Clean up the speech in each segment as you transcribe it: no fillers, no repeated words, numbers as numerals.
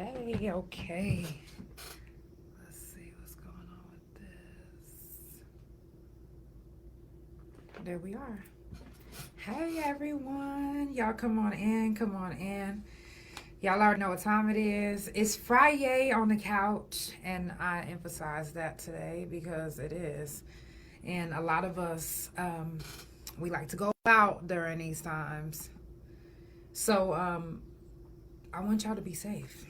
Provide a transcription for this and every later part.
Okay. Let's see what's going on with this. There we are. Hey everyone. Y'all come on in. Come on in. Y'all already know what time it is. It's Friday on the couch, and I emphasize that today because it is. And a lot of us, we like to go out during these times. So I want y'all to be safe.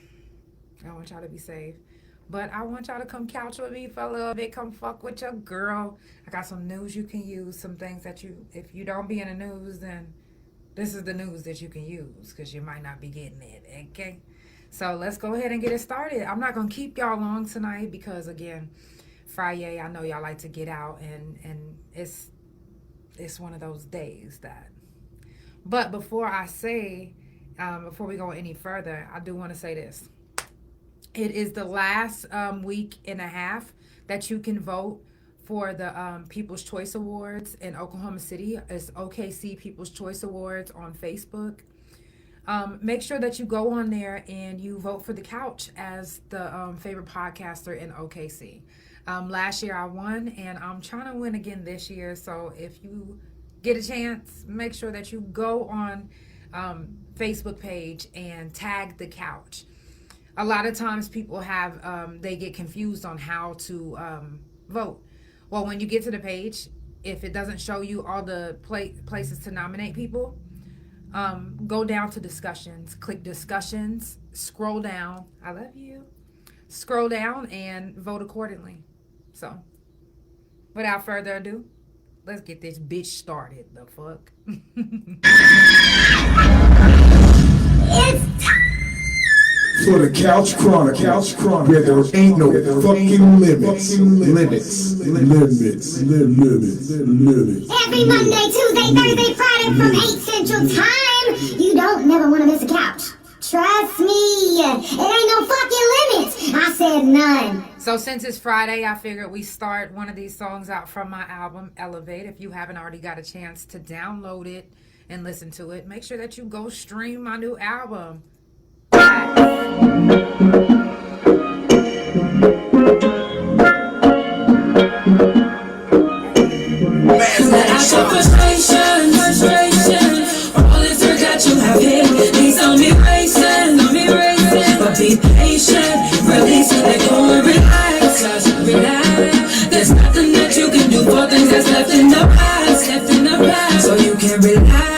But I want y'all to come couch with me for a little bit. Come fuck with your girl. I got some news you can use. Some things that if you don't be in the news, then this is the news that you can use because you might not be getting it. Okay? So let's go ahead and get it started. I'm not going to keep y'all long tonight because, again, Friday, I know y'all like to get out, and it's one of those days that. But before we go any further, I do want to say this. It is the last week and a half that you can vote for the People's Choice Awards in Oklahoma City. It's OKC People's Choice Awards on Facebook. Make sure that you go on there and you vote for the couch as the favorite podcaster in OKC. Last year I won, and I'm trying to win again this year. So if you get a chance, make sure that you go on Facebook page and tag the couch. A lot of times people they get confused on how to vote. Well, when you get to the page, if it doesn't show you all the places to nominate people, go down to discussions, click discussions, scroll down. I love you. Scroll down and vote accordingly. So, without further ado, let's get this bitch started. The fuck? It's time for the Couch Chronicles, where there ain't no fucking limits. Every Monday, Tuesday, Thursday, Friday from 8 Central Time. You don't never want to miss a couch. Trust me, it ain't no fucking limits. I said none. So since it's Friday, I figured we start one of these songs out from my album, Elevate. If you haven't already got a chance to download it and listen to it, make sure that you go stream my new album. All this hurt that you have hit, these on me racing, but be patient, release it, let go and relax, just relax. There's nothing that you can do for things that's left in the past, so you can relax,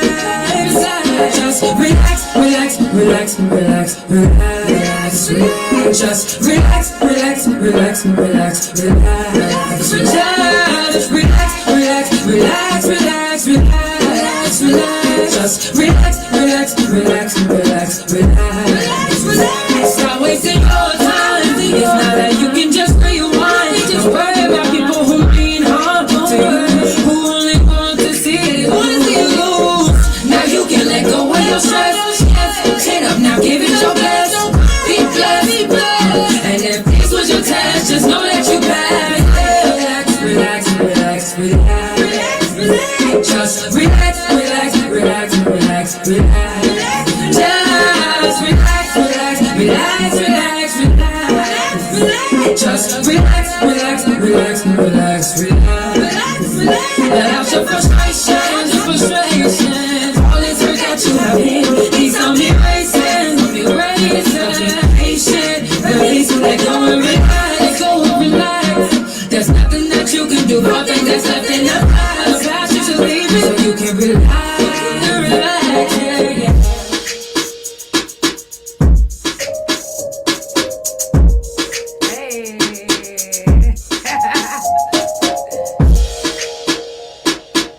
just relax, just relax, relax. Stop wasting your time. It's not that you can just rewind. Just worry about people who mean harm to you, who only want to see you lose. Now you can let go of your stress. Chin up now, give it your best. Be blessed. And if this was your test, just know that you passed. Relax. Just relax. Just relax. Just relax. Let out your frustrations. All this hurt that you have hit, these on me racing. Be patient, release, let go and relax. There's nothing that you can do for things that's left in the past. You should leave it so you can relax. Yeah.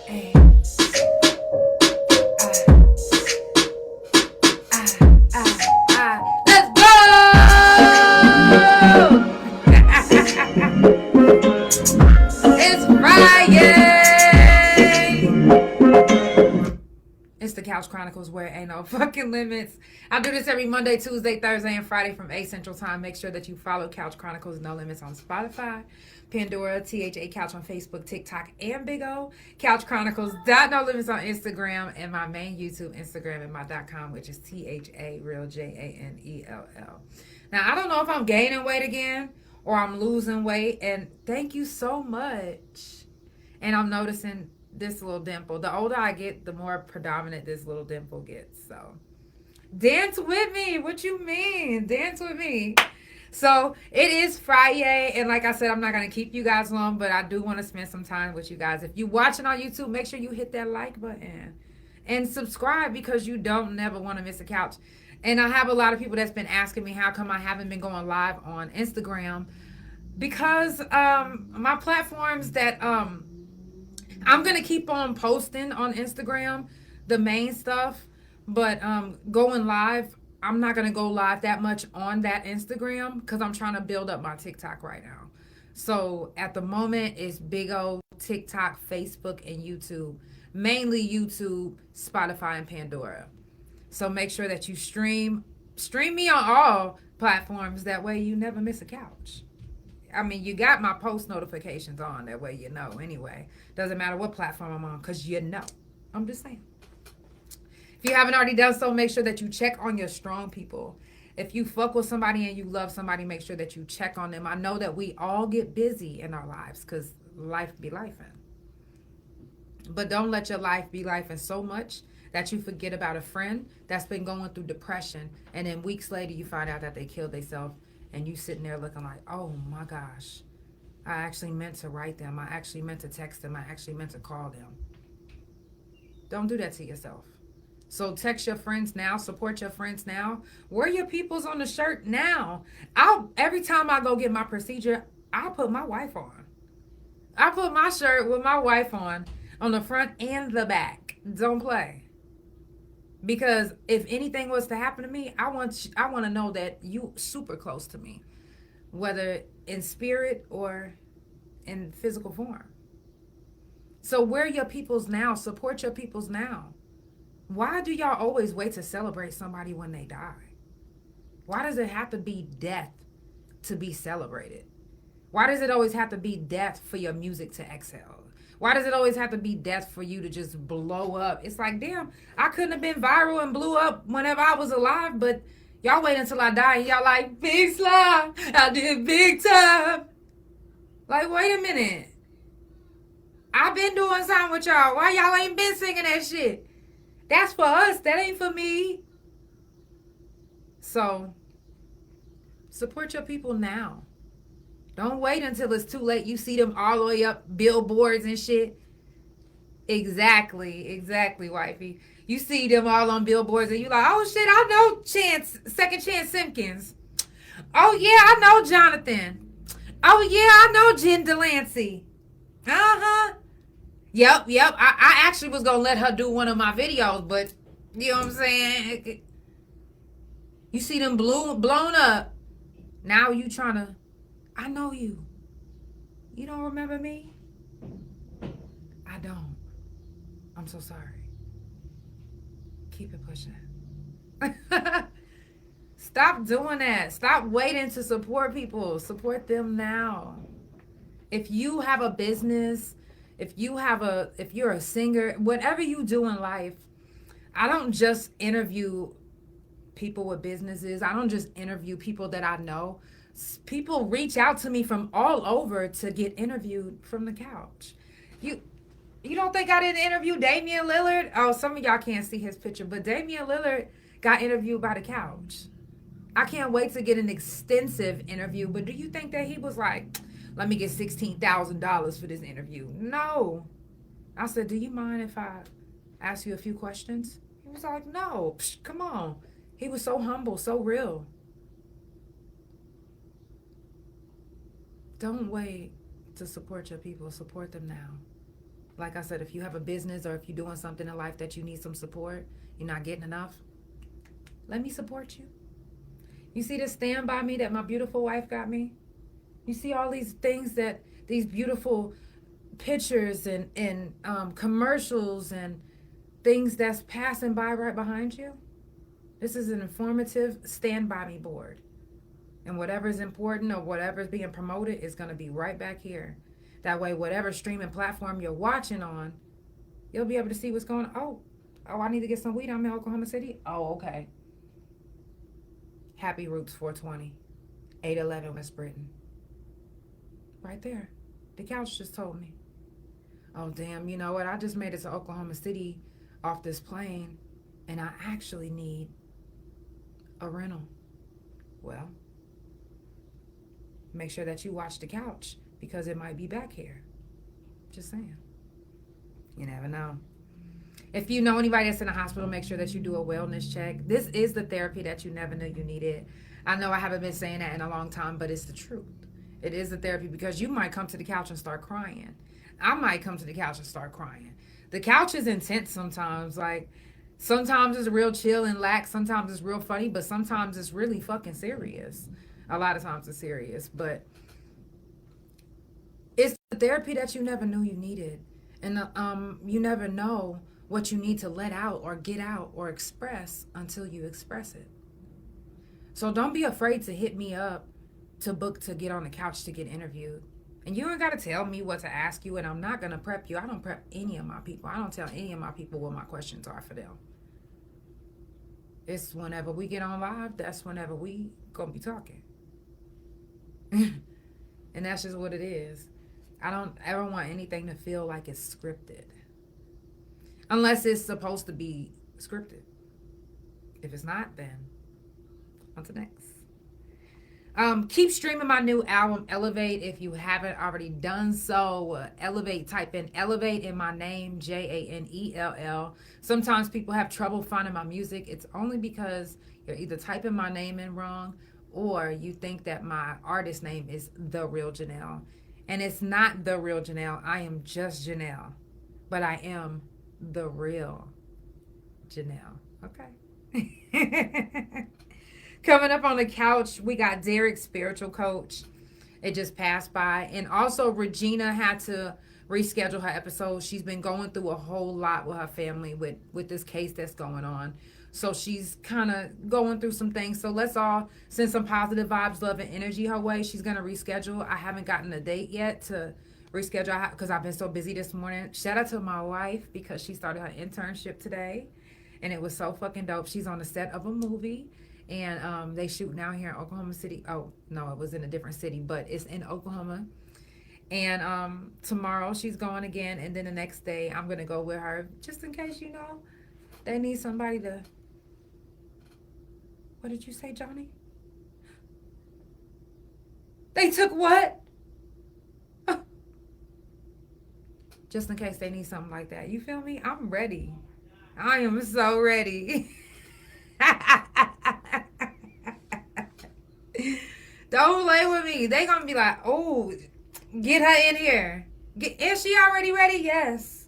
Hey. No Fucking Limits. I do this every Monday, Tuesday, Thursday, and Friday from 8 Central Time. Make sure that you follow Couch Chronicles No Limits on Spotify, Pandora, THA Couch on Facebook, TikTok, and Big O. Couch Chronicles No Limits on Instagram, and my main YouTube Instagram and my .com, which is THA Real JANELL. Now, I don't know if I'm gaining weight again or I'm losing weight, and thank you so much. And I'm noticing this little dimple. The older I get, the more predominant this little dimple gets. So dance with me. What you mean? Dance with me. So it is Friday, and like I said, I'm not going to keep you guys long, but I do want to spend some time with you guys. If you're watching on YouTube, make sure you hit that like button and subscribe, because you don't never want to miss a couch. And I have a lot of people that's been asking me how come I haven't been going live on Instagram, because my platforms that I'm going to keep on posting on Instagram, the main stuff, but going live, I'm not going to go live that much on that Instagram because I'm trying to build up my TikTok right now. So at the moment, it's Big O, TikTok, Facebook, and YouTube. Mainly YouTube, Spotify, and Pandora. So make sure that you stream me on all platforms. That way you never miss a couch. I mean, you got my post notifications on. That way you know anyway. Doesn't matter what platform I'm on, because you know. I'm just saying. If you haven't already done so, make sure that you check on your strong people. If you fuck with somebody and you love somebody, make sure that you check on them. I know that we all get busy in our lives because life be lifing. But don't let your life be lifing so much that you forget about a friend that's been going through depression, and then weeks later you find out that they killed themselves, and you sitting there looking like, oh my gosh, I actually meant to write them. I actually meant to text them. I actually meant to call them. Don't do that to yourself. So text your friends now, support your friends now. Wear your peoples on the shirt now. Every time I go get my procedure, I put my wife on. I put my shirt with my wife on the front and the back. Don't play. Because if anything was to happen to me, I want to know that you super close to me, whether in spirit or in physical form. So wear your peoples now, support your peoples now. Why do y'all always wait to celebrate somebody when they die? Why does it have to be death to be celebrated? Why does it always have to be death for your music to exhale? Why does it always have to be death for you to just blow up? It's like, damn, I couldn't have been viral and blew up whenever I was alive, but y'all wait until I die and y'all like, big slime, I did big time. Like, wait a minute. I've been doing something with y'all. Why y'all ain't been singing that shit? That's for us. That ain't for me. So, support your people now. Don't wait until it's too late. You see them all the way up billboards and shit. Exactly, wifey. You see them all on billboards and you like, oh shit, I know Second Chance Simpkins. Oh yeah, I know Jonathan. Oh yeah, I know Jen Delancey. Uh-huh. Yep. I actually was going to let her do one of my videos, but you know what I'm saying? You see them blown up. Now you trying to, I know you. You don't remember me? I don't. I'm so sorry. Keep it pushing. Stop doing that. Stop waiting to support people. Support them now. If you have a business, if you're a singer, whatever you do in life, I don't just interview people with businesses. I don't just interview people that I know. People reach out to me from all over to get interviewed from the couch. You don't think I didn't interview Damian Lillard? Oh, some of y'all can't see his picture, but Damian Lillard got interviewed by the couch. I can't wait to get an extensive interview, but do you think that he was like, let me get $16,000 for this interview? No. I said, do you mind if I ask you a few questions? He was like, no, come on. He was so humble, so real. Don't wait to support your people. Support them now. Like I said, if you have a business or if you're doing something in life that you need some support, you're not getting enough, let me support you. You see this stand by me that my beautiful wife got me? You see all these things these beautiful pictures and commercials and things that's passing by right behind you? This is an informative stand by me board. And whatever is important or whatever is being promoted is going to be right back here. That way, whatever streaming platform you're watching on, you'll be able to see what's going on. Oh, I need to get some weed. I'm in Oklahoma City. Oh, okay. Happy Roots 420, 811 West Britain. Right there. The couch just told me. Oh, damn, you know what? I just made it to Oklahoma City off this plane, and I actually need a rental. Well, make sure that you watch the couch because it might be back here. Just saying. You never know. If you know anybody that's in a hospital, make sure that you do a wellness check. This is the therapy that you never knew you needed. I know I haven't been saying that in a long time, but it's the truth. It is the therapy because you might come to the couch and start crying. I might come to the couch and start crying. The couch is intense sometimes. Like, sometimes it's real chill and lax. Sometimes it's real funny, but sometimes it's really fucking serious. A lot of times it's serious, but it's the therapy that you never knew you needed. And you never know what you need to let out or get out or express until you express it. So don't be afraid to hit me up to book to get on the couch to get interviewed. And you ain't got to tell me what to ask you, and I'm not going to prep you. I don't prep any of my people. I don't tell any of my people what my questions are for them. It's whenever we get on live, that's whenever we going to be talking. And that's just what it is. I don't ever want anything to feel like it's scripted. Unless it's supposed to be scripted. If it's not, then on to next. Keep streaming my new album, Elevate. If you haven't already done so, Elevate, type in Elevate in my name, Janell. Sometimes people have trouble finding my music. It's only because you're either typing my name in wrong or you think that my artist name is The Real Janelle. And it's not The Real Janelle. I am just Janelle. But I am The Real Janelle. Okay? Coming up on the couch, we got Derek, spiritual coach. It just passed by. And also, Regina had to reschedule her episode. She's been going through a whole lot with her family with this case that's going on. So she's kind of going through some things. So let's all send some positive vibes, love, and energy her way. She's going to reschedule. I haven't gotten a date yet to reschedule because I've been so busy this morning. Shout out to my wife because she started her internship today. And it was so fucking dope. She's on the set of a movie. And they shoot now here in Oklahoma City. Oh, no, it was in a different city, but it's in Oklahoma. And tomorrow she's going again. And then the next day I'm going to go with her just in case, you know, they need somebody to... What did you say, Johnny? They took what? Just in case they need something like that. You feel me? I'm ready. I am so ready. Don't play with me. They gonna be like, oh, get her in here. Is she already ready? Yes.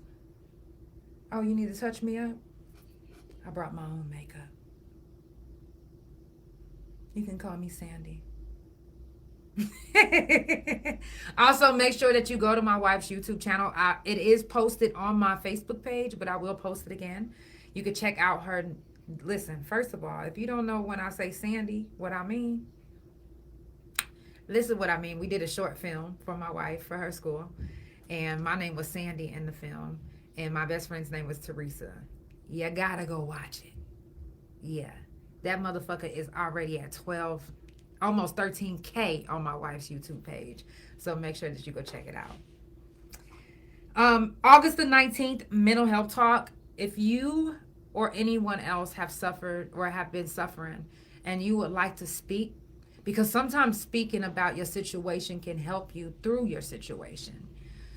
Oh, you need to touch me up? I brought my own makeup. You can call me Sandy. Also, make sure that you go to my wife's YouTube channel. It is posted on my Facebook page, but I will post it again. You can check out her. Listen, first of all, if you don't know when I say Sandy, what I mean, listen what I mean. We did a short film for my wife for her school, and my name was Sandy in the film, and my best friend's name was Teresa. You gotta go watch it. Yeah, that motherfucker is already at 12, almost 13K on my wife's YouTube page. So make sure that you go check it out. August the 19th, mental health talk. If you or anyone else have suffered or have been suffering and you would like to speak, because sometimes speaking about your situation can help you through your situation.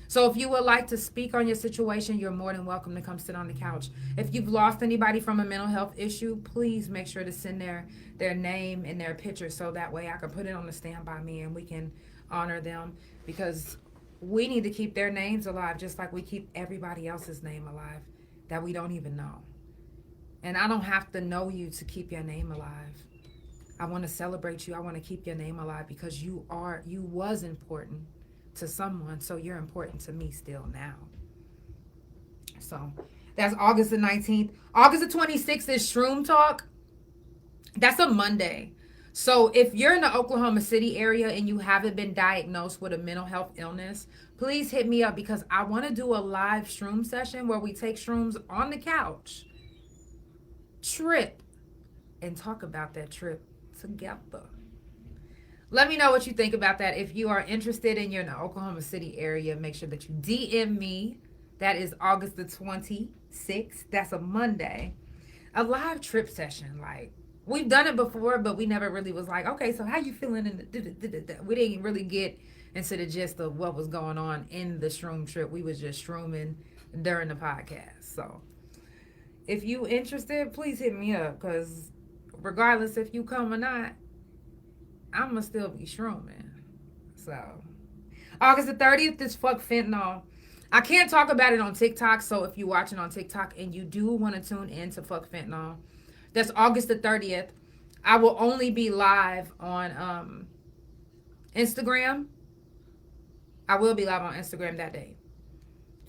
So if you would like to speak on your situation, you're more than welcome to come sit on the couch. If you've lost anybody from a mental health issue, please make sure to send their name and their picture so that way I can put it on the stand by me and we can honor them, because we need to keep their names alive just like we keep everybody else's name alive that we don't even know. And I don't have to know you to keep your name alive. I want to celebrate you. I want to keep your name alive because you was important to someone, so you're important to me still now. So that's August the 19th. August the 26th is Shroom Talk. That's a Monday. So if you're in the Oklahoma City area and you haven't been diagnosed with a mental health illness, please hit me up because I want to do a live shroom session where we take shrooms on the couch, trip, and talk about that trip together. Let me know what you think about that. If you are interested and you're in the Oklahoma City area, make sure that you DM me. That is August the 26th. That's a Monday. A live trip session. Like, we've done it before, but we never really was like, okay, so how you feeling? We didn't really get into the gist of what was going on in the shroom trip. We was just shrooming during the podcast. So if you interested, please hit me up because regardless if you come or not, I'm going to still be shrooming. So August the 30th is Fuck Fentanyl. I can't talk about it on TikTok, so if you're watching on TikTok and you do want to tune in to Fuck Fentanyl, that's August the 30th. I will only be live on Instagram. I will be live on Instagram that day.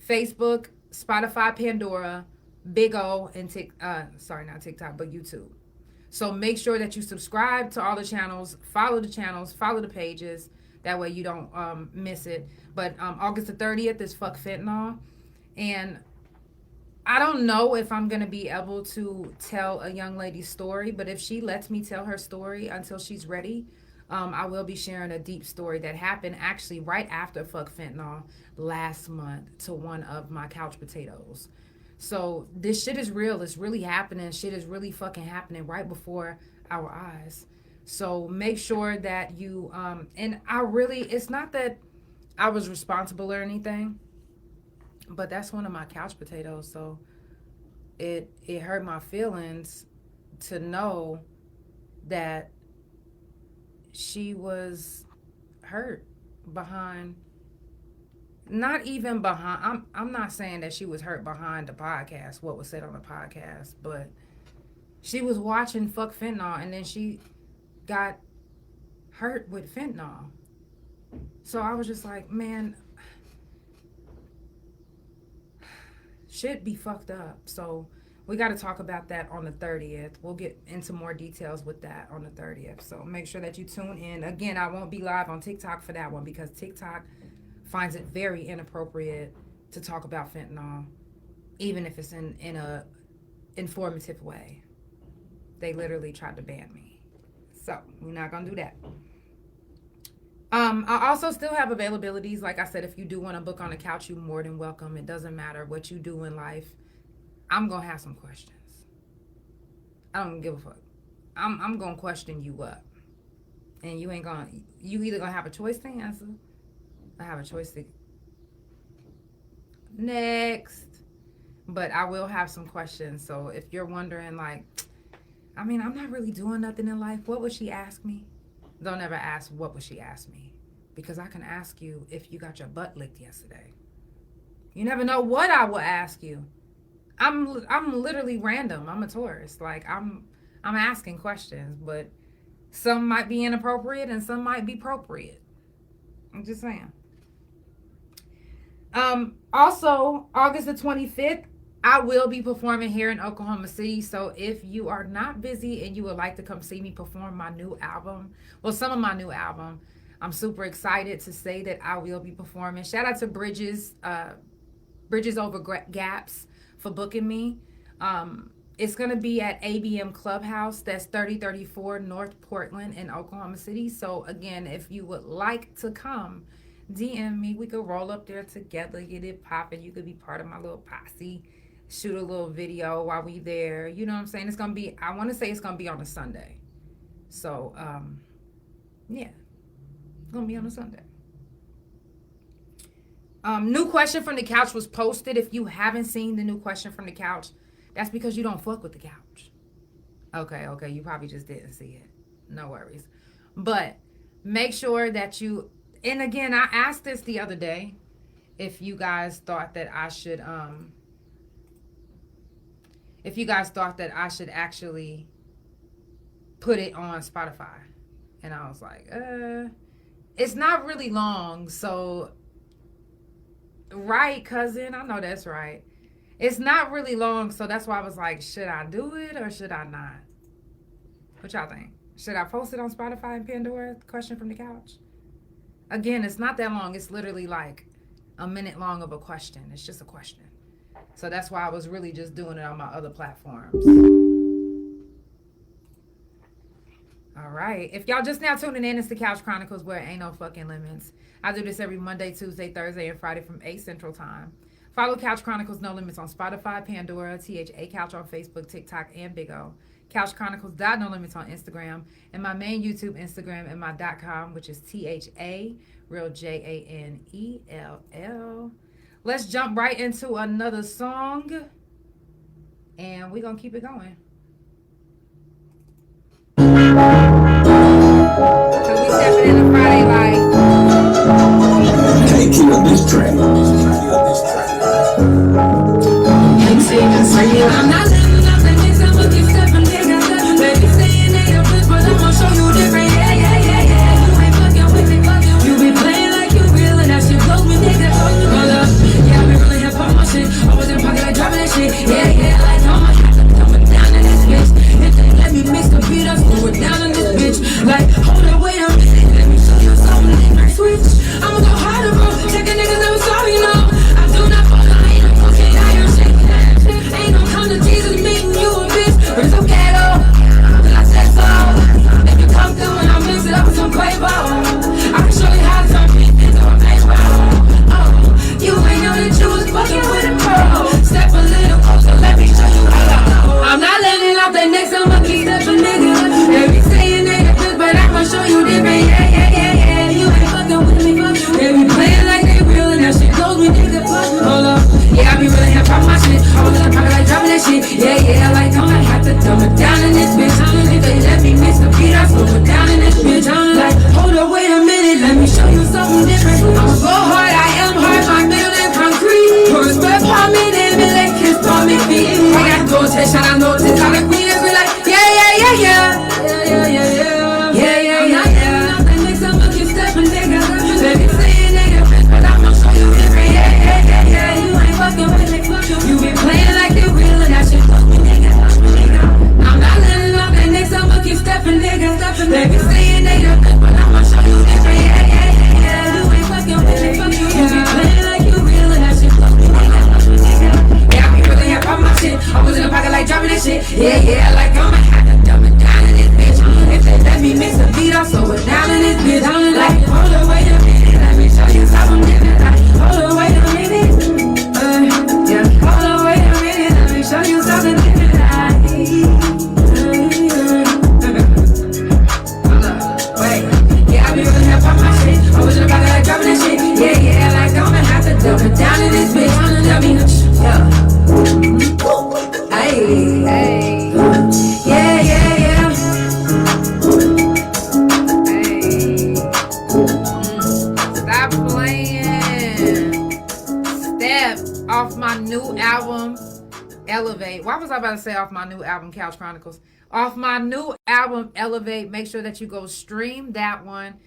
Facebook, Spotify Pandora, Big O, and not TikTok, but YouTube. So make sure that you subscribe to all the channels, follow the pages. That way you don't miss it. But August the 30th is Fuck Fentanyl. And I don't know if I'm going to be able to tell a young lady's story, but if she lets me tell her story until she's ready, I will be sharing a deep story that happened actually right after Fuck Fentanyl last month to one of my couch potatoes. So this shit is real. It's really happening. Shit is really fucking happening right before our eyes. So make sure that you, and it's not that I was responsible or anything, but that's one of my couch potatoes. So it hurt my feelings to know that she was hurt behind, not even behind, I'm not saying that she was hurt behind the podcast, what was said on the podcast, but she was watching Fuck Fentanyl and then she got hurt with fentanyl. So I was just like, man, shit be fucked up. So we got to talk about that on the 30th. We'll get into more details with that on the 30th. So make sure that you tune in. Again, I won't be live on TikTok for that one because TikTok finds it very inappropriate to talk about fentanyl, even if it's in a informative way. They literally tried to ban me. So we're not going to do that. I also still have availabilities. Like I said, if you do want to book on the couch, you're more than welcome. It doesn't matter what you do in life. I'm going to have some questions. I don't give a fuck. I'm going to question you up. And you either going to have a choice to answer. I have a choice to next. But I will have some questions. So if you're wondering, like, I mean, I'm not really doing nothing in life. What would she ask me? Don't ever ask, what would she ask me? Because I can ask you if you got your butt licked yesterday. You never know what I will ask you. I'm literally random. I'm a tourist. Like, I'm asking questions, but some might be inappropriate and some might be appropriate. I'm just saying. Also, August the 25th, I will be performing here in Oklahoma City. So if you are not busy and you would like to come see me perform my new album, well, some of my new album, I'm super excited to say that I will be performing. Shout out to Bridges Over Gaps for booking me. It's going to be at ABM Clubhouse. That's 3034 North Portland in Oklahoma City. So again, if you would like to come, DM me. We could roll up there together, get it popping. You could be part of my little posse. Shoot a little video while we there. You know what I'm saying? It's going to be, I want to say it's going to be on a Sunday. So, yeah. It's going to be on a Sunday. New question from the couch was posted. If you haven't seen the new question from the couch, that's because you don't fuck with the couch. Okay. You probably just didn't see it. No worries. But make sure that you, and again, I asked this the other day, if you guys thought that I should, actually put it on Spotify. And I was like, it's not really long. So, right, cousin? I know that's right. It's not really long. So that's why I was like, should I do it or should I not? What y'all think? Should I post it on Spotify and Pandora? Question from the couch. Again, it's not that long. It's literally like a minute long of a question. It's just a question. So that's why I was really just doing it on my other platforms. All right. If y'all just now tuning in, it's the Couch Chronicles where it ain't no fucking limits. I do this every Monday, Tuesday, Thursday, and Friday from 8 Central Time. Follow Couch Chronicles No Limits on Spotify, Pandora, THA Couch on Facebook, TikTok, and Big O. Couch Chronicles No Limits on Instagram, and my main YouTube Instagram and my .com, which is THA real JANELL. Let's jump right into another song, and we're gonna keep it going. So we stepping in the Friday life. Can't kill this track. I'm not living up the next time, but keep stepping, nigga. Baby, saying they a bitch, but I'ma show you different. Yeah. You ain't fucking with me, you be playing like you real, and that shit blows me, nigga. Hold up, yeah, I be really hip on my shit. Always in pocket like dropping that shit. Yeah, like I'm coming down in this bitch. If they let me mix the beat, I slow it down in this bitch. Like, hold up, wait a minute, let me show you something different. Switch, I'ma go harder, bro. Check a niggas never saw, you know. I do not fuck, I ain't no fucking liar, shit. Ain't no come to Jesus meeting you a bitch, but it's okay though. Till I said so. If you come through and I mix it up with some Quavo, I can show you how to turn me into a baseball. Oh, you ain't know that you was fucking with a pro. Step a little closer, let me show you how. I'm not letting off that next, I'ma keep stepping, nigga. They be saying they the bitch, but I'ma show you different. Yeah. You ain't fucking with me, they be playing like they real, and that shit blows me, nigga. Hold up, yeah, I be really hip on my shit. I was in the pocket like dropping that shit. Yeah, like I'ma have to dumb it down in this bitch. If they let me mix the beat, I slow it down in this bitch. Like, hold up, wait a minute, let me show you something different. I'ma go hard, I am hard, my middle name concrete. Put respect on me, they be like kiss on me feet. I got those head shot, I know this how the queen is be like, yeah. Nothing makes I'ma keep stepping, nigga. Baby, saying they the best, but I'ma show you different. Yeah. You ain't fucking with me. You be playing like you real, and that shit fuck me, nigga. I'm not letting off that next, I'ma keep stepping, nigga. Baby, saying they the best, but I'ma show you different. Yeah. You ain't fucking with me. You be playing like you real, and that shit fuck me, nigga. Yeah, I be really hip on my shit. I was in the pocket like dropping that shit. Yeah, like I'ma have to dumb it down in this bitch. If they let me mix the beat, I'll slow it down in this bitch. Like, hold up, wait a minute, let me show you something different. Like, hold up, wait a minute. Yeah, hold on, wait a minute, let me show you something different. Hold up, wait. Yeah, I be really hip on my shit. I was in the pocket like dropping that shit. Yeah, like I'ma have to dump it down in this bitch. Tell me, yeah. Hey. Yeah. Hey. Stop playing. Step off my new album, Elevate. Why was I about to say off my new album, Couch Chronicles? Off my new album, Elevate. Make sure that you go stream that one.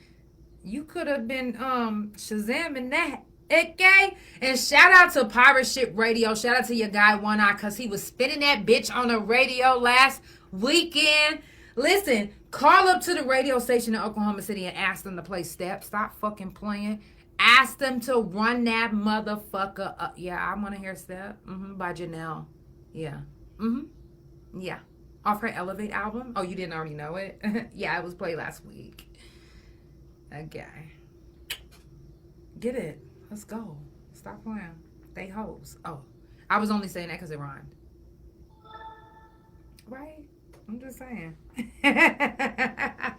You could have been Shazamming that. Okay? And shout out to Pirate Ship Radio. Shout out to your guy One Eye, because he was spitting that bitch on the radio last weekend. Listen, call up to the radio station in Oklahoma City and ask them to play Step. Stop fucking playing. Ask them to run that motherfucker up. Yeah, I want to hear Step. By Janelle. Yeah. Yeah. Off her Elevate album. Oh, you didn't already know it? Yeah, it was played last week. Okay. Get it. Let's go. Stop playing. They hoes. Oh, I was only saying that because it rhymed. Right? I'm just saying. I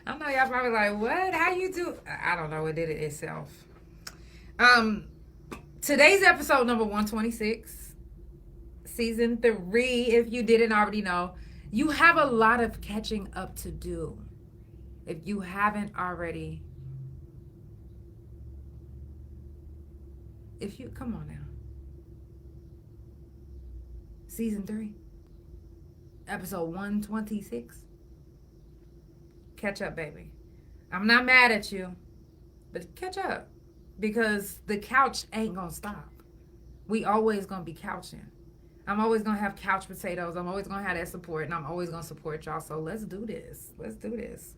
know y'all probably like, what? How you do? I don't know. It did it itself. Today's episode number 126, season 3. If you didn't already know, you have a lot of catching up to do. If you haven't already, come on now. Season 3, episode 126. Catch up, baby. I'm not mad at you, but catch up, because the couch ain't gonna stop. We always gonna be couching. I'm always going to have couch potatoes. I'm always going to have that support, and I'm always going to support y'all. So let's do this. Let's do this.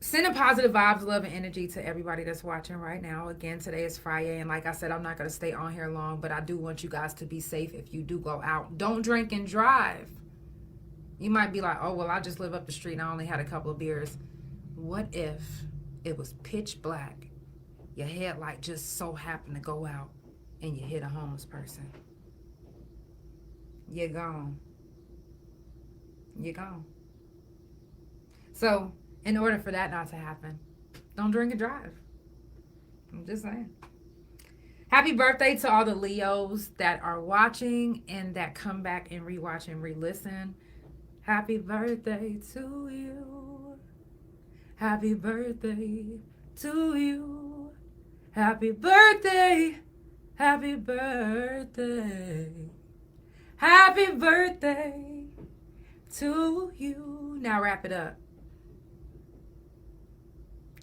Sending positive vibes, love, and energy to everybody that's watching right now. Again, today is Friday, and like I said, I'm not going to stay on here long, but I do want you guys to be safe if you do go out. Don't drink and drive. You might be like, oh, well, I just live up the street and I only had a couple of beers. What if it was pitch black? Your headlight just so happened to go out and you hit a homeless person. You're gone. You're gone. So, in order for that not to happen, don't drink and drive. I'm just saying. Happy birthday to all the Leos that are watching and that come back and rewatch and re-listen. Happy birthday to you. Happy birthday to you. Happy birthday. Happy birthday. Happy birthday to you. Now wrap it up.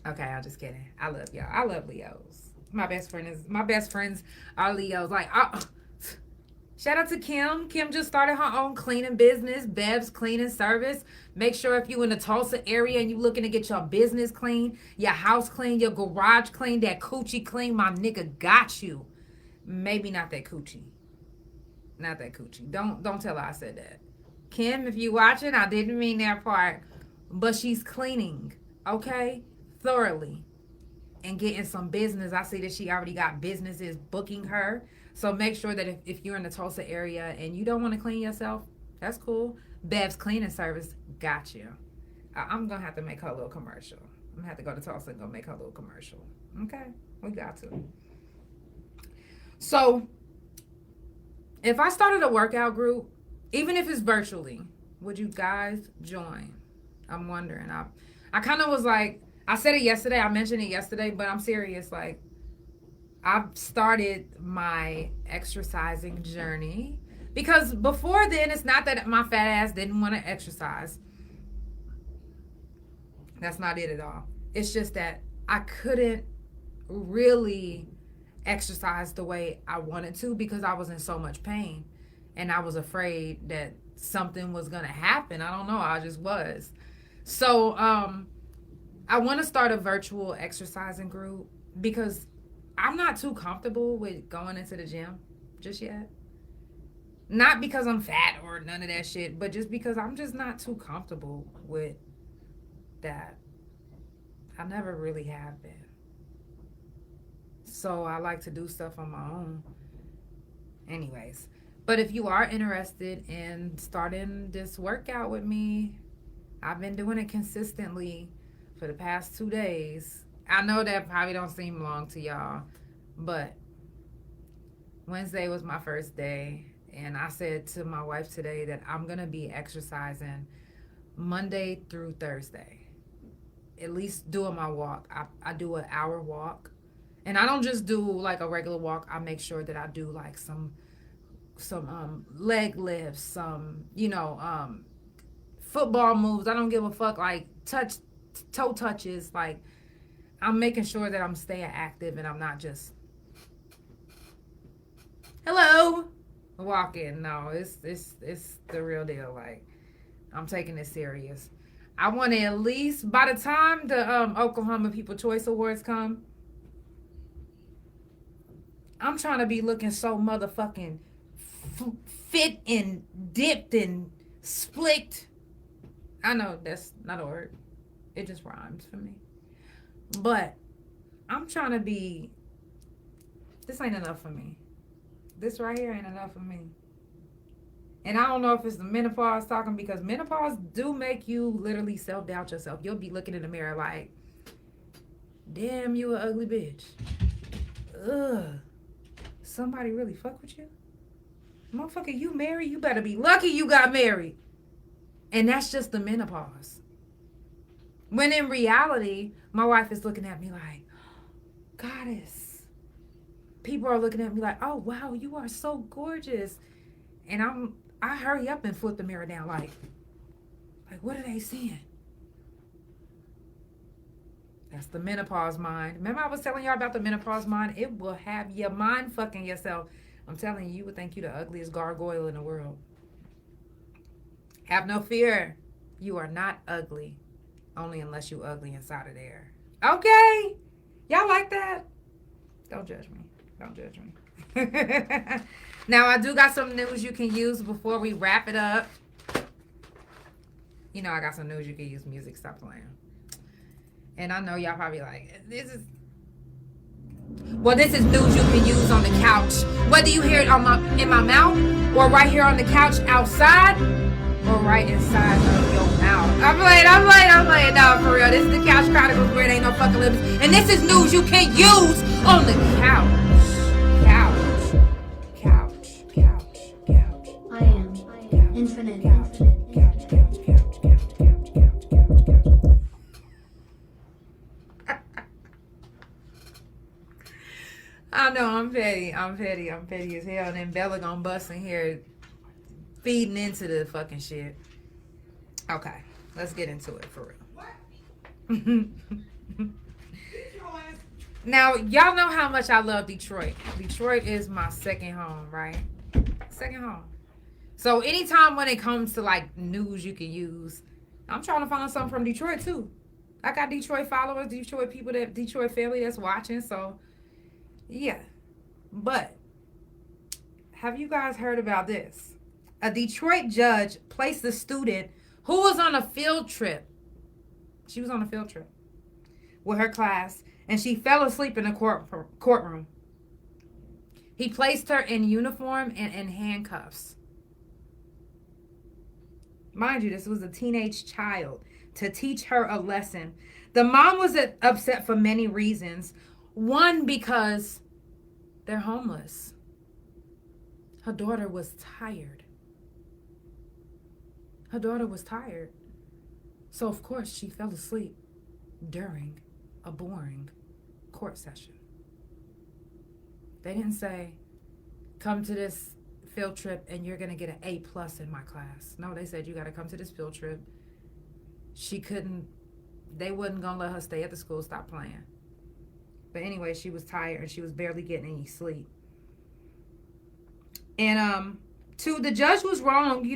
Okay, I'm just kidding. I love y'all. I love Leos. My best friends are Leos. Like, shout out to Kim. Kim just started her own cleaning business, Bev's Cleaning Service. Make sure if you in the Tulsa area and you looking to get your business clean, your house clean, your garage clean, that coochie clean, my nigga got you. Maybe not that coochie. Not that coochie. Don't tell her I said that. Kim, if you watching, I didn't mean that part. But she's cleaning, okay? Thoroughly. And getting some business. I see that she already got businesses booking her. So make sure that if you're in the Tulsa area and you don't want to clean yourself, that's cool. Bev's Cleaning Service got you. I'm going to have to make her a little commercial. I'm going to have to go to Tulsa and go make her a little commercial. Okay? We got to. So, if I started a workout group, even if it's virtually, would you guys join? I'm wondering. I kind of was like, I said it yesterday. I mentioned it yesterday, but I'm serious. Like, I've started my exercising journey because before then, it's not that my fat ass didn't want to exercise. That's not it at all. It's just that I couldn't really exercise the way I wanted to because I was in so much pain and I was afraid that something was going to happen. I don't know. I just was. So, I want to start a virtual exercising group because I'm not too comfortable with going into the gym just yet. Not because I'm fat or none of that shit, but just because I'm just not too comfortable with that. I never really have been. So I like to do stuff on my own. Anyways, but if you are interested in starting this workout with me, I've been doing it consistently for the past 2 days. I know that probably don't seem long to y'all, but Wednesday was my first day, and I said to my wife today that I'm going to be exercising Monday through Thursday. At least doing my walk. I do an hour walk. And I don't just do like a regular walk. I make sure that I do like some leg lifts, some, football moves. I don't give a fuck, like toe touches. Like, I'm making sure that I'm staying active and I'm not just hello walking. No, it's the real deal. Like, I'm taking it serious. I want to at least, by the time the Oklahoma People Choice Awards come, I'm trying to be looking so motherfucking fit and dipped and splicked. I know that's not a word. It just rhymes for me. But I'm trying to be, this ain't enough for me. This right here ain't enough for me. And I don't know if it's the menopause talking, because menopause do make you literally self-doubt yourself. You'll be looking in the mirror like, damn, you an ugly bitch. Ugh. Somebody really fuck with you? Motherfucker, you married? You better be lucky you got married. And that's just the menopause. When in reality, my wife is looking at me like, goddess. People are looking at me like, oh, wow, you are so gorgeous. And I hurry up and flip the mirror down like what are they seeing? That's the menopause mind. Remember I was telling y'all about the menopause mind? It will have your mind fucking yourself. I'm telling you, you would think you the ugliest gargoyle in the world. Have no fear. You are not ugly. Only unless you ugly inside of there. Okay. Y'all like that? Don't judge me. Don't judge me. Now, I do got some news you can use before we wrap it up. You know, I got some news you can use. Music, stop playing. And I know y'all probably like, this is news you can use on the couch. Whether you hear it in my mouth, or right here on the couch outside, or right inside of your mouth. I'm playing. No, for real. This is the Couch Chronicles where it ain't no fucking limits. And this is news you can use on the couch. I am infinite. I know, I'm petty as hell. And then Bella gonna bust in here feeding into the fucking shit. Okay, let's get into it for real. Now, y'all know how much I love Detroit. Detroit is my second home, right? Second home. So anytime when it comes to like news you can use, I'm trying to find something from Detroit too. I got Detroit followers, Detroit people, Detroit family that's watching. So yeah. But have you guys heard about this? A Detroit judge placed a student who was on a field trip. She was on a field trip with her class, and she fell asleep in the courtroom. He placed her in uniform and in handcuffs. Mind you, this was a teenage child, to teach her a lesson. The mom was upset for many reasons. One, because they're homeless. Her daughter was tired. So, of course, she fell asleep during a boring court session. They didn't say, come to this field trip and you're going to get an A+ in my class. No, they said, you got to come to this field trip. They wasn't going to let her stay at the school, stop playing. But anyway, she was tired and she was barely getting any sleep. And the judge was wrong,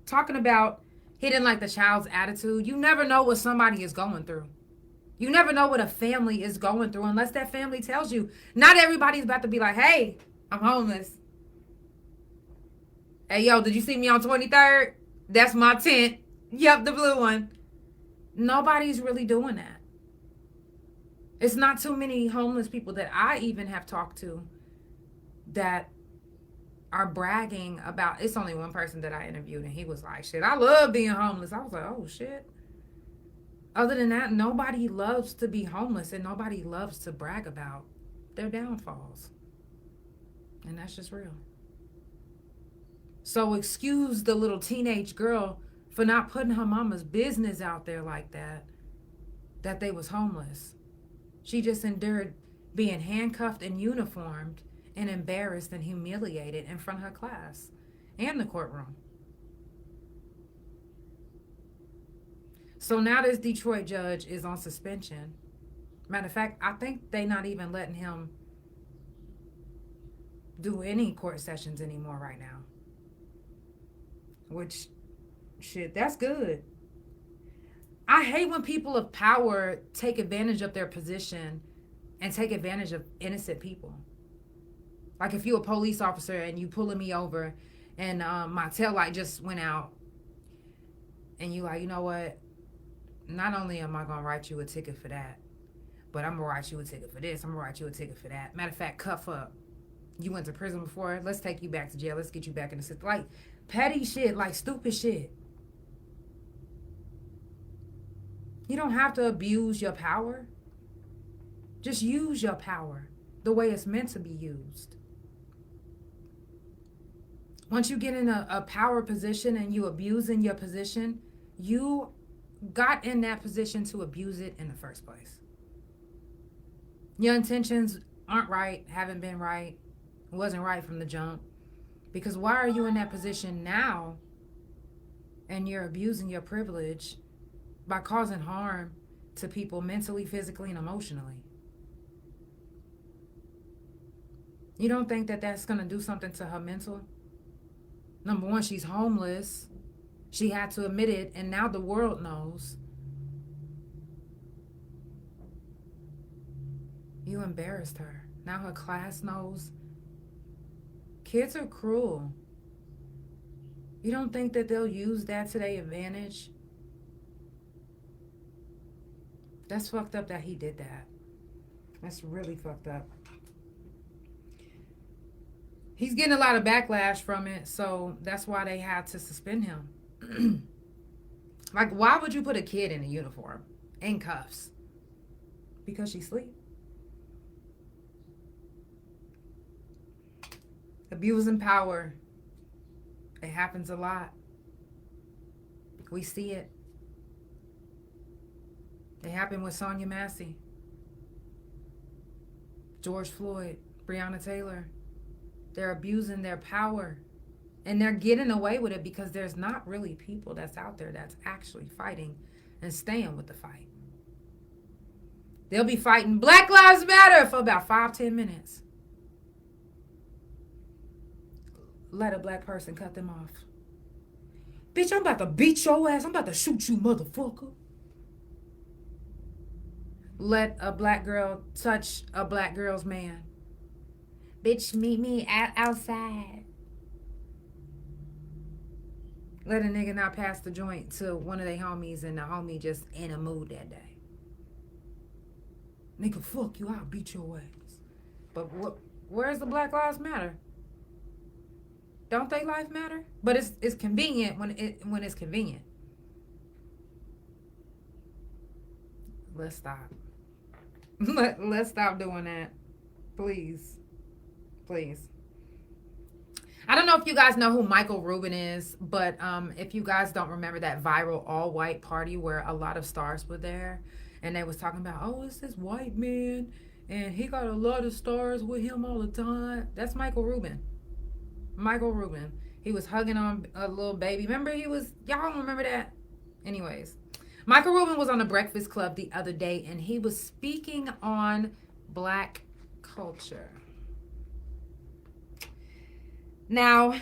talking about he didn't like the child's attitude. You never know what somebody is going through. You never know what a family is going through unless that family tells you. Not everybody's about to be like, hey, I'm homeless. Hey, yo, did you see me on 23rd? That's my tent. Yep, the blue one. Nobody's really doing that. It's not too many homeless people that I even have talked to that are bragging about. It's only one person that I interviewed, and he was like, shit, I love being homeless. I was like, oh, shit. Other than that, nobody loves to be homeless, and nobody loves to brag about their downfalls. And that's just real. So excuse the little teenage girl for not putting her mama's business out there like that they was homeless. She just endured being handcuffed and uniformed and embarrassed and humiliated in front of her class and the courtroom. So now this Detroit judge is on suspension. Matter of fact, I think they not even letting him do any court sessions anymore right now. Which, shit, that's good. I hate when people of power take advantage of their position and take advantage of innocent people. Like if you're a police officer and you pulling me over and my tail light just went out and you like, you know what? Not only am I going to write you a ticket for that, but I'm going to write you a ticket for this. I'm going to write you a ticket for that. Matter of fact, cuff up. You went to prison before. Let's take you back to jail. Let's get you back in the system. Like petty shit, like stupid shit. You don't have to abuse your power. Just use your power the way it's meant to be used. Once you get in a power position and you abusing your position, you got in that position to abuse it in the first place. Your intentions aren't right, haven't been right, wasn't right from the jump. Because why are you in that position now and you're abusing your privilege by causing harm to people mentally, physically, and emotionally? You don't think that that's going to do something to her mental? Number one, she's homeless. She had to admit it, and now the world knows. You embarrassed her. Now her class knows. Kids are cruel. You don't think that they'll use that to their advantage? That's fucked up that he did that. That's really fucked up. He's getting a lot of backlash from it, so that's why they had to suspend him. Like, why would you put a kid in a uniform, in cuffs? Because she sleep. Abusing power. It happens a lot. We see it. It happened with Sonia Massey, George Floyd, Breonna Taylor. They're abusing their power. And they're getting away with it because there's not really people that's out there that's actually fighting and staying with the fight. They'll be fighting Black Lives Matter for about 5-10 minutes. Let a black person cut them off. Bitch, I'm about to beat your ass. I'm about to shoot you, motherfucker. Let a black girl touch a black girl's man. Bitch, meet me outside. Let a nigga not pass the joint to one of their homies and the homie just in a mood that day. Nigga, fuck you, I'll beat your ass. But where's the Black Lives Matter? Don't they life matter? But it's convenient when it's convenient. Let's stop. Let's stop doing that. Please. Please. I don't know if you guys know who Michael Rubin is, but if you guys don't remember that viral all-white party where a lot of stars were there, and they was talking about, oh, it's this white man, and he got a lot of stars with him all the time. That's Michael Rubin. Michael Rubin. He was hugging on a little baby. Remember y'all don't remember that? Anyways, Michael Rubin was on the Breakfast Club the other day, and he was speaking on black culture. Now,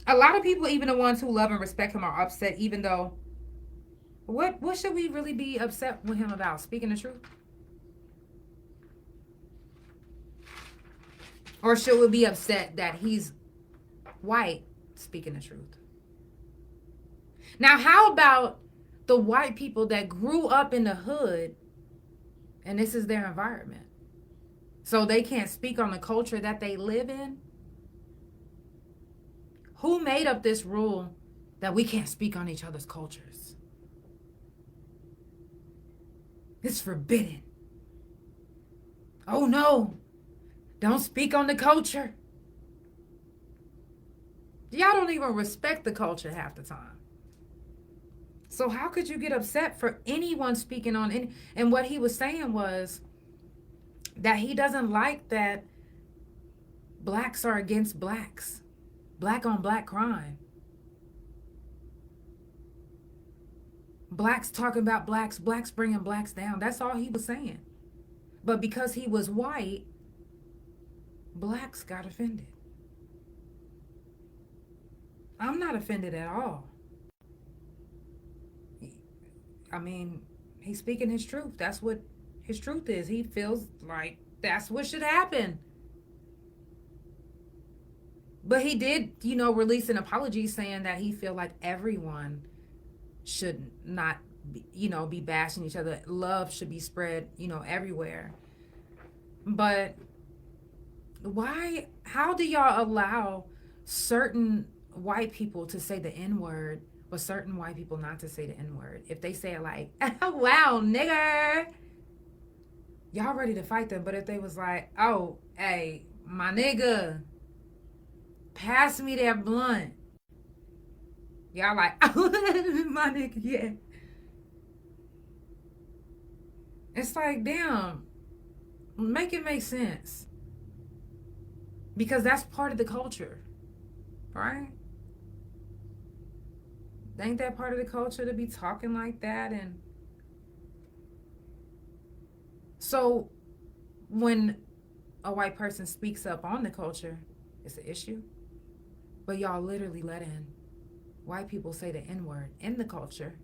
a lot of people, even the ones who love and respect him, are upset, even though, what should we really be upset with him about? Speaking the truth? Or should we be upset that he's white speaking the truth? Now, how about the white people that grew up in the hood and this is their environment? So they can't speak on the culture that they live in? Who made up this rule that we can't speak on each other's cultures? It's forbidden. Oh no. Don't speak on the culture. Y'all don't even respect the culture half the time. So how could you get upset for anyone speaking on any? And what he was saying was that he doesn't like that blacks are against blacks. Black on black crime. Blacks talking about blacks, blacks bringing blacks down. That's all he was saying. But because he was white, blacks got offended. I'm not offended at all. I mean, he's speaking his truth. That's what his truth is. He feels like that's what should happen. But he did, release an apology saying that he feel like everyone should not, be bashing each other. Love should be spread, everywhere. But why, how do y'all allow certain white people to say the N-word, but certain white people not to say the N-word? If they say it like, wow, nigger, y'all ready to fight them. But if they was like, oh, hey, my nigga, pass me that blunt. Y'all like, oh, my nigga, yeah. It's like, damn, make it make sense. Because that's part of the culture, right? Ain't that part of the culture to be talking like that? And so when a white person speaks up on the culture, it's an issue. But y'all literally let in white people say the N-word in the culture,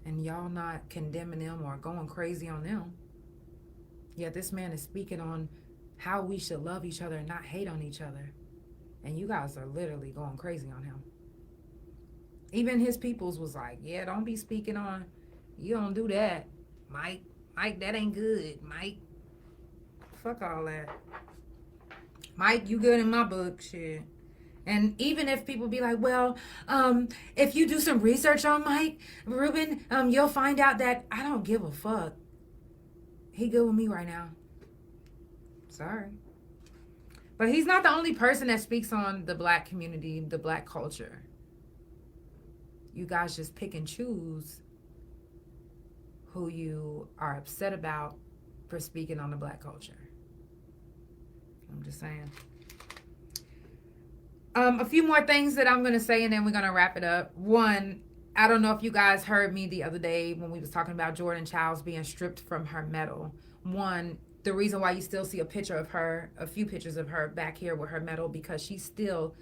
and y'all not condemning them or going crazy on them. Yet this man is speaking on how we should love each other and not hate on each other. And you guys are literally going crazy on him. Even his peoples was like, yeah, don't be speaking on, you don't do that. Mike, that ain't good. Mike, fuck all that. Mike, you good in my book, shit. And even if people be like, well, if you do some research on Mike Rubin, you'll find out that I don't give a fuck. He good with me right now. Sorry. But he's not the only person that speaks on the black community, the black culture. You guys just pick and choose who you are upset about for speaking on the black culture. I'm just saying. A few more things that I'm going to say, and then we're going to wrap it up. One, I don't know if you guys heard me the other day when we was talking about Jordan Childs being stripped from her medal. One, the reason why you still see a picture of her, a few pictures of her back here with her medal, because she's still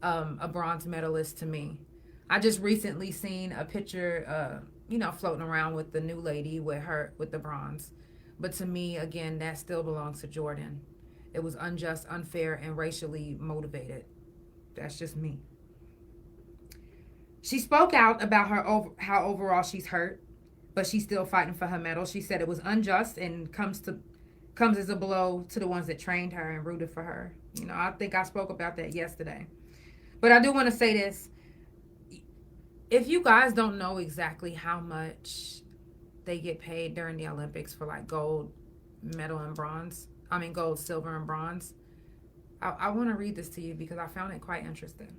a bronze medalist to me. I just recently seen a picture, floating around with the new lady with the bronze. But to me, again, that still belongs to Jordan. It was unjust, unfair, and racially motivated. That's just me. She spoke out about how overall she's hurt, but she's still fighting for her medal. She said it was unjust and comes as a blow to the ones that trained her and rooted for her. I think I spoke about that yesterday. But I do want to say this. If you guys don't know exactly how much they get paid during the Olympics for like gold, gold, silver, and bronze, I want to read this to you because I found it quite interesting.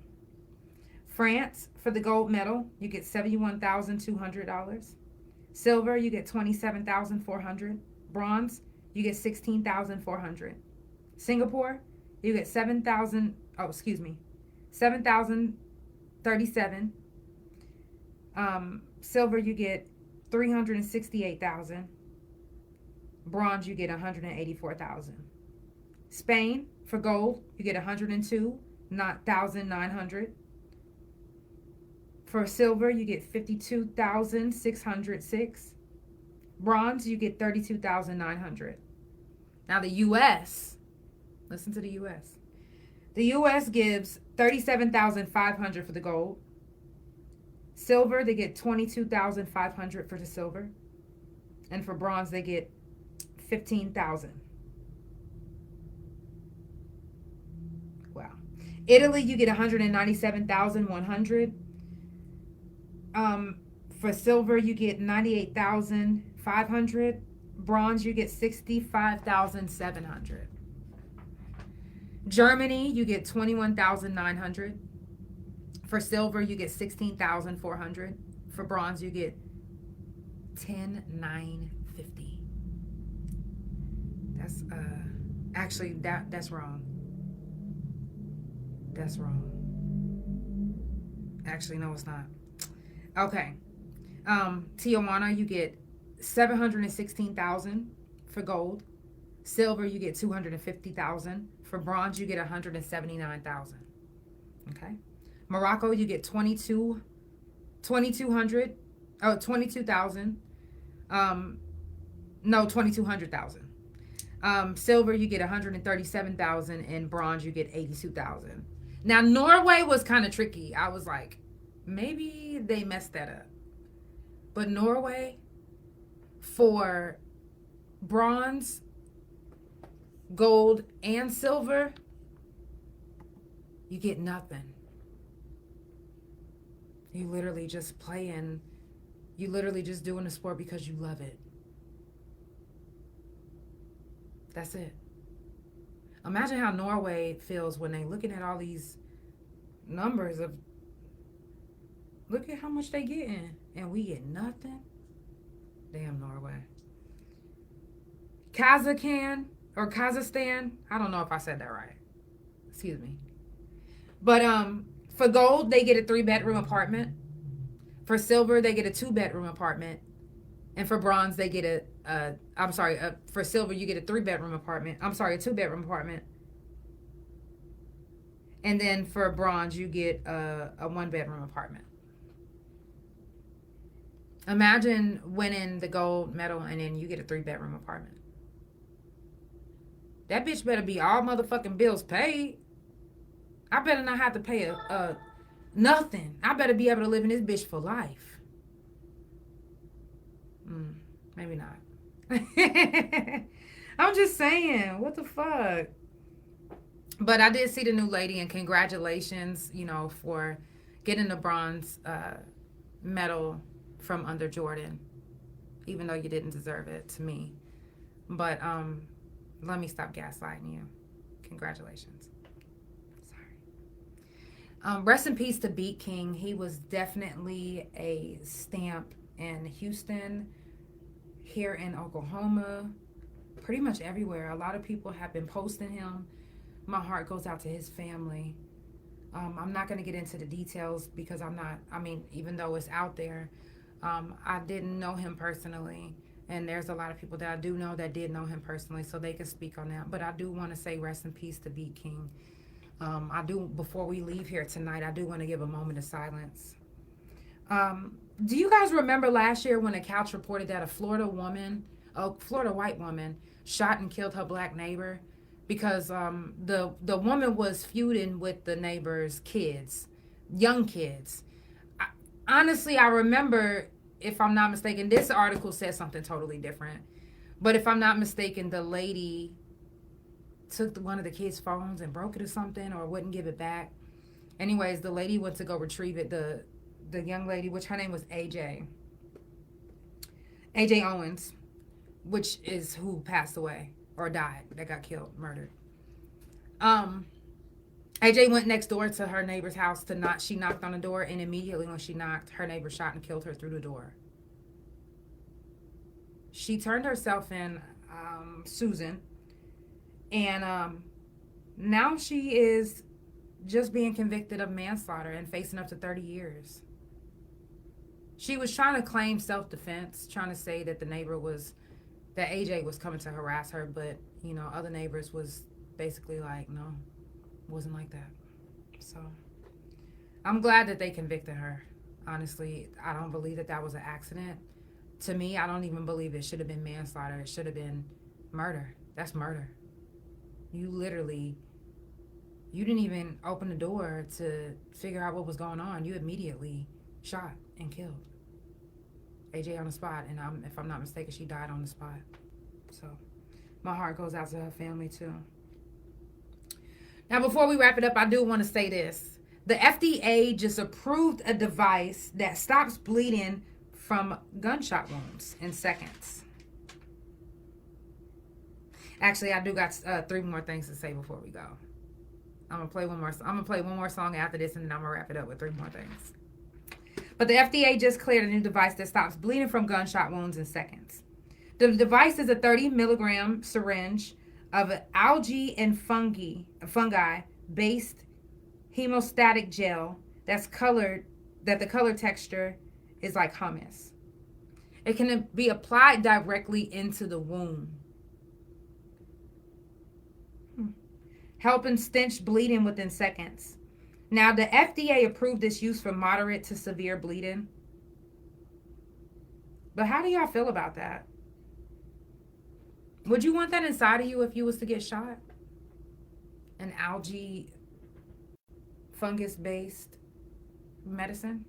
France, for the gold medal, you get $71,200. Silver, you get $27,400. Bronze, you get $16,400. Singapore, you get $7,037. Silver, you get $368,000. Bronze, you get $184,000. Spain, for gold, you get $102,900. For silver, you get $52,606. Bronze, you get $32,900. Now the U.S., listen to the U.S. The U.S. gives $37,500 for the gold. Silver, they get $22,500 for the silver. And for bronze, they get $15,000. Wow. Italy, you get $197,100. For silver, you get $98,500. Bronze, you get $65,700. Germany, you get $21,900. For silver, you get $16,400. For bronze, you get $10,950. That's actually that's wrong. That's wrong. Actually, no, it's not. Okay. Tijuana, you get $716,000 for gold. Silver, you get $250,000. For bronze, you get $179,000. Okay. Morocco, you get $22,000. $2,200,000. Silver, you get $137,000, and bronze, you get $82,000. Now, Norway was kind of tricky. I was like, maybe they messed that up. But Norway, for bronze, gold, and silver, you get nothing. You literally just playing. You literally just doing the sport because you love it. That's it. Imagine how Norway feels when they looking at all these numbers of, look at how much they getting and we get nothing. Damn Norway. Kazakhstan, I don't know if I said that right. Excuse me. But for gold, they get a 3-bedroom apartment. For silver, they get a 2-bedroom apartment. And for bronze, they get for silver, you get a 3-bedroom apartment. A 2-bedroom apartment. And then for bronze, you get a 1-bedroom apartment. Imagine winning the gold medal and then you get a 3-bedroom apartment. That bitch better be all motherfucking bills paid. I better not have to pay nothing. I better be able to live in this bitch for life. Maybe not. I'm just saying, what the fuck? But I did see the new lady, and congratulations, for getting the bronze medal from under Jordan, even though you didn't deserve it, to me. But let me stop gaslighting you. Congratulations. Sorry. Rest in peace to Beat King. He was definitely a stamp in Houston, here in Oklahoma, pretty much everywhere. A lot of people have been posting him. My heart goes out to his family. I'm not going to get into the details because even though it's out there, I didn't know him personally. And there's a lot of people that I do know that did know him personally, so they can speak on that. But I do want to say rest in peace to Beat King. Before we leave here tonight, I do want to give a moment of silence. Do you guys remember last year when the Couch reported that a Florida white woman, shot and killed her black neighbor because the woman was feuding with the neighbor's kids, young kids? Honestly, I remember, if I'm not mistaken, this article said something totally different. But if I'm not mistaken, the lady took one of the kids' phones and broke it or something, or wouldn't give it back. Anyways, the lady went to go retrieve it. The young lady, which her name was AJ Owens, which is who passed away or died, that got killed, murdered. AJ went next door to her neighbor's house she knocked on the door, and immediately when she knocked, her neighbor shot and killed her through the door. She turned herself in, Susan, and now she is just being convicted of manslaughter and facing up to 30 years. She was trying to claim self-defense, trying to say that that AJ was coming to harass her, but, other neighbors was basically like, no, wasn't like that. So, I'm glad that they convicted her. Honestly, I don't believe that was an accident. To me, I don't even believe it should have been manslaughter. It should have been murder. That's murder. You didn't even open the door to figure out what was going on. You immediately shot and killed AJ on the spot, and if I'm not mistaken, she died on the spot. So my heart goes out to her family too. Now, before we wrap it up, I do want to say this. The FDA just approved a device that stops bleeding from gunshot wounds in seconds. Actually, I do got 3 more things to say before we go. I'm gonna play one more song after this, and then I'm gonna wrap it up with 3 more things. But the FDA just cleared a new device that stops bleeding from gunshot wounds in seconds. The device is a 30 milligram syringe of algae and fungi-based hemostatic gel that the color texture is like hummus. It can be applied directly into the wound, helping stanch bleeding within seconds. Now, the FDA approved this use for moderate to severe bleeding. But how do y'all feel about that? Would you want that inside of you if you was to get shot? An algae fungus-based medicine?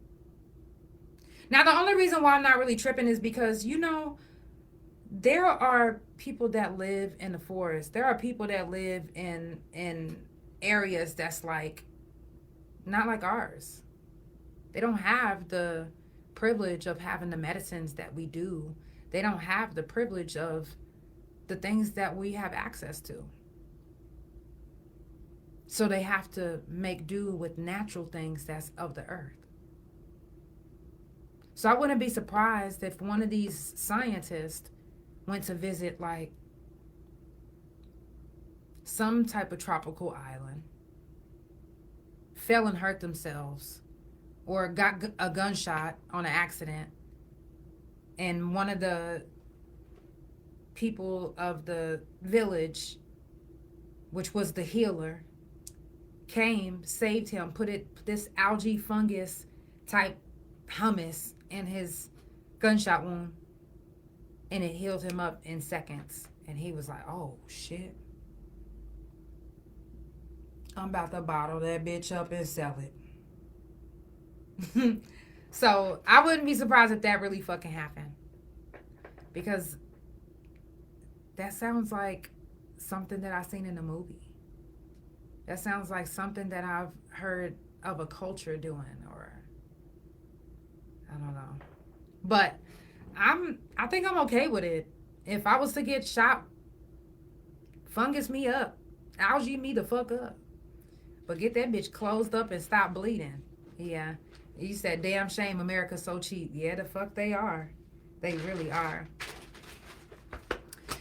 Now, the only reason why I'm not really tripping is because, there are people that live in the forest. There are people that live in areas that's not like ours. They don't have the privilege of having the medicines that we do. They don't have the privilege of the things that we have access to. So they have to make do with natural things that's of the earth. So I wouldn't be surprised if one of these scientists went to visit some type of tropical island, fell and hurt themselves, or got a gunshot on an accident, and one of the people of the village, which was the healer, came, saved him, put this algae fungus type hummus in his gunshot wound, and it healed him up in seconds. And he was like, oh shit, I'm about to bottle that bitch up and sell it. So I wouldn't be surprised if that really fucking happened, because that sounds like something that I've seen in a movie. That sounds like something that I've heard of a culture doing, or I don't know. But I think I'm okay with it. If I was to get shot, fungus me up, algae me the fuck up. But get that bitch closed up and stop bleeding. Yeah. You said, damn shame America's so cheap. Yeah, the fuck they are. They really are.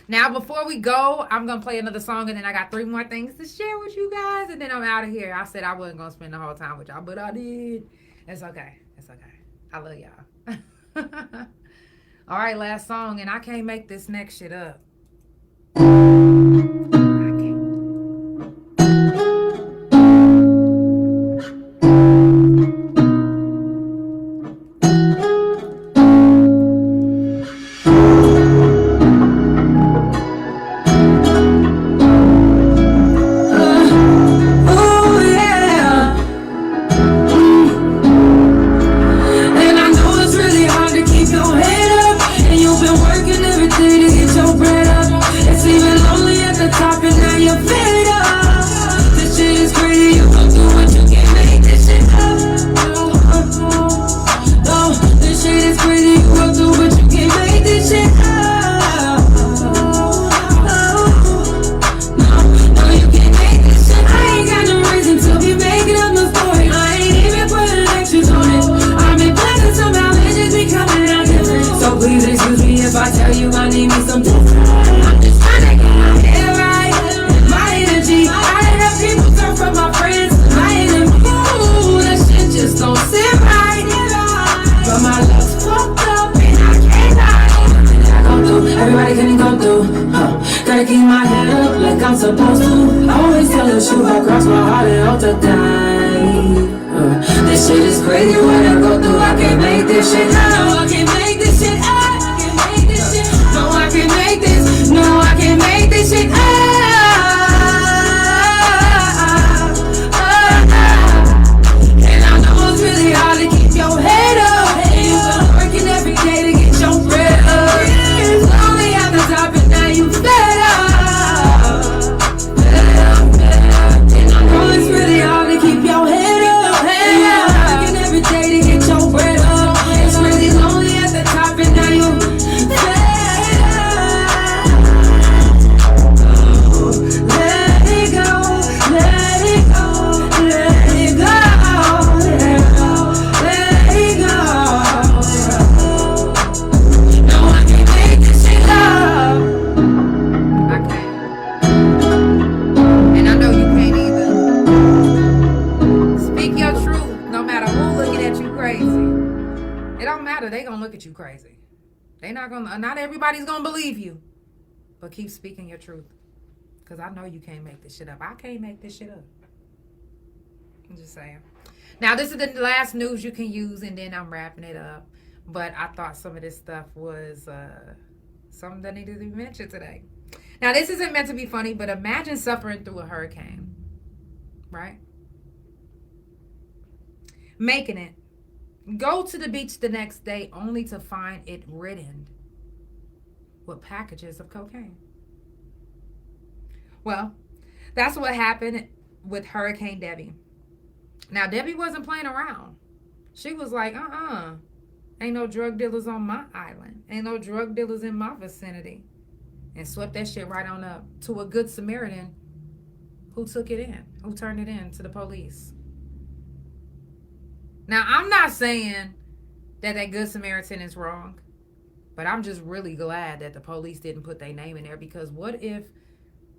Now, before we go, I'm going to play another song, and then I got 3 more things to share with you guys, and then I'm out of here. I said I wasn't going to spend the whole time with y'all, but I did. It's okay. It's okay. I love y'all. All right, last song, and I can't make this next shit up. Not everybody's gonna believe you, but keep speaking your truth, because I know you can't make this shit up. I can't make this shit up. I'm just saying. Now, this is the last news you can use, and then I'm wrapping it up. But I thought some of this stuff was something that needed to be mentioned today. Now, this isn't meant to be funny, but imagine suffering through a hurricane, right? Making it. Go to the beach the next day only to find it ridden with packages of cocaine. Well, that's what happened with Hurricane Debbie. Now, Debbie wasn't playing around. She was like, ain't no drug dealers on my island. Ain't no drug dealers in my vicinity. And swept that shit right on up to a good Samaritan who took it in, who turned it in to the police. Now, I'm not saying that good Samaritan is wrong, but I'm just really glad that the police didn't put their name in there, because what if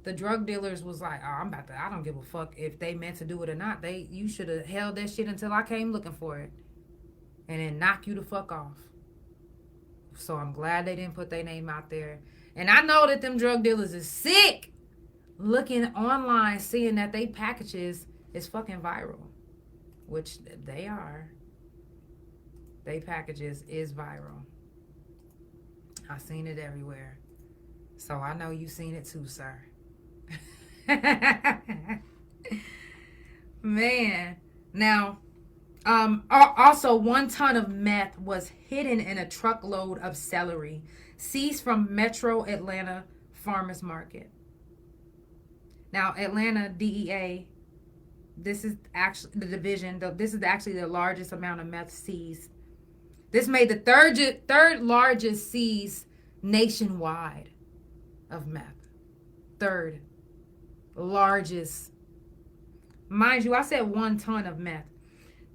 the drug dealers was like, I don't give a fuck if they meant to do it or not. You should have held that shit until I came looking for it, and then knock you the fuck off. So I'm glad they didn't put their name out there. And I know that them drug dealers is sick looking online, seeing that they packages is fucking viral, which they are. They packages is viral. I seen it everywhere. So I know you seen it too, sir. Man. Now, also 1 ton of meth was hidden in a truckload of celery seized from Metro Atlanta Farmers Market. Now, Atlanta DEA, this is actually the division. This is actually the largest amount of meth seized. This made the third largest seize nationwide of meth. Third largest. Mind you, I said 1 ton of meth.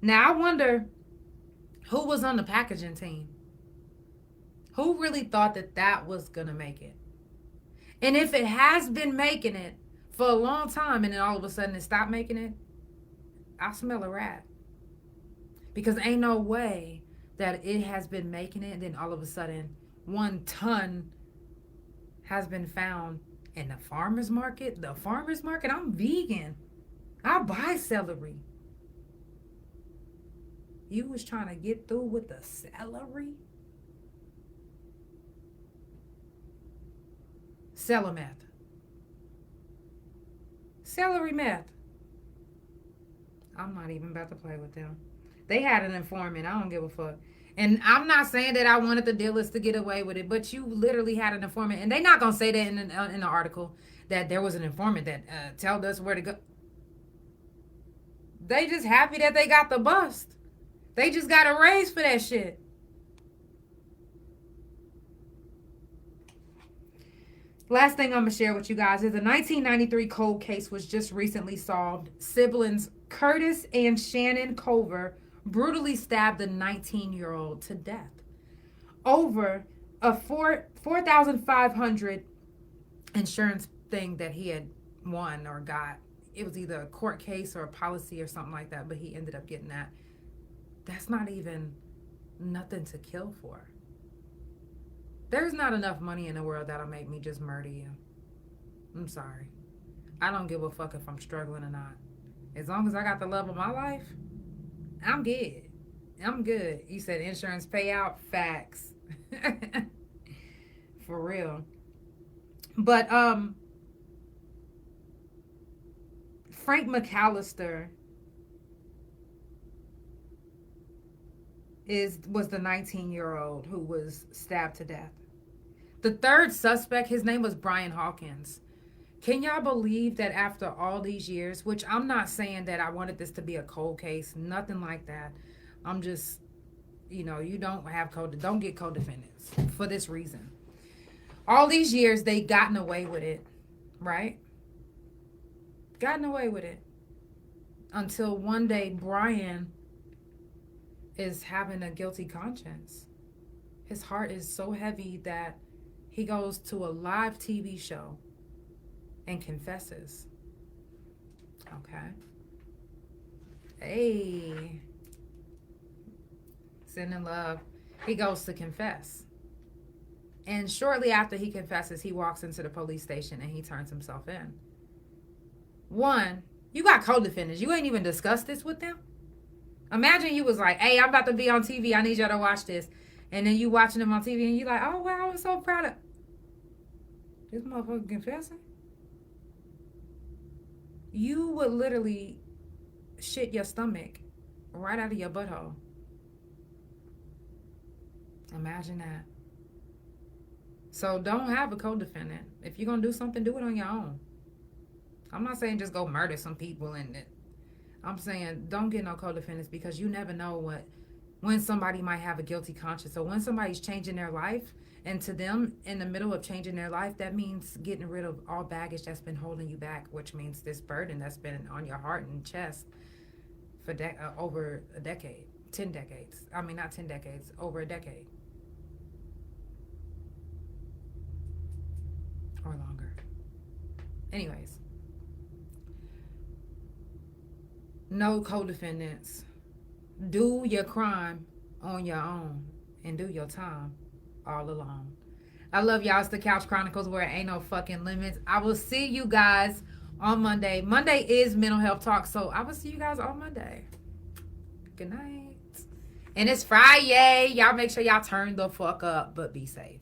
Now, I wonder who was on the packaging team. Who really thought that that was going to make it? And if it has been making it for a long time and then all of a sudden it stopped making it, I smell a rat. Because ain't no way that it has been making it and then all of a sudden 1 ton has been found in the farmer's market. The farmer's market? I'm vegan. I buy celery. You was trying to get through with the celery? Celery meth. Celery meth. I'm not even about to play with them. They had an informant. I don't give a fuck. And I'm not saying that I wanted the dealers to get away with it, but you literally had an informant. And they're not going to say that in the article that there was an informant that told us where to go. They just happy that they got the bust. They just got a raise for that shit. Last thing I'm going to share with you guys is a 1993 cold case was just recently solved. Siblings Curtis and Shannon Culver brutally stabbed a 19-year-old to death over a $4,500 insurance thing that he had won or got. It was either a court case or a policy or something like that, but he ended up getting that. That's not even nothing to kill for. There's not enough money in the world that'll make me just murder you. I'm sorry. I don't give a fuck if I'm struggling or not. As long as I got the love of my life, I'm good. I'm good. You said insurance payout? Facts. For real. But Frank McAllister was the 19-year-old who was stabbed to death. The third suspect, his name was Brian Hawkins. Can y'all believe that after all these years, which I'm not saying that I wanted this to be a cold case, nothing like that. I'm just, you don't get co-defendants for this reason. All these years, they gotten away with it, right? Gotten away with it. Until one day, Brian is having a guilty conscience. His heart is so heavy that he goes to a live TV show and confesses. Okay. Hey. Sending love. He goes to confess. And shortly after he confesses, he walks into the police station and he turns himself in. One, you got co-defendants. You ain't even discussed this with them. Imagine you was like, hey, I'm about to be on TV. I need y'all to watch this. And then you watching them on TV and you like, oh, wow, I'm so proud of this motherfucker confessing. You would literally shit your stomach right out of your butthole. Imagine that. So don't have a co-defendant. If you're going to do something, do it on your own. I'm not saying just go murder some people and I'm saying don't get no co-defendants because you never know when somebody might have a guilty conscience or when somebody's changing their life, and to them in the middle of changing their life, that means getting rid of all baggage that's been holding you back, which means this burden that's been on your heart and chest for over a decade, 10 decades. I mean, not 10 decades, over a decade. Or longer. Anyways. No co-defendants. Do your crime on your own and do your time. all alone. I love y'all. It's the Couch Chronicles where it ain't no fucking limits. I will see you guys on Monday. Monday is mental health talk, so I will see you guys on Monday. Good night. And it's Friday. Y'all make sure y'all turn the fuck up, but be safe.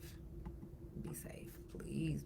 Be safe, please.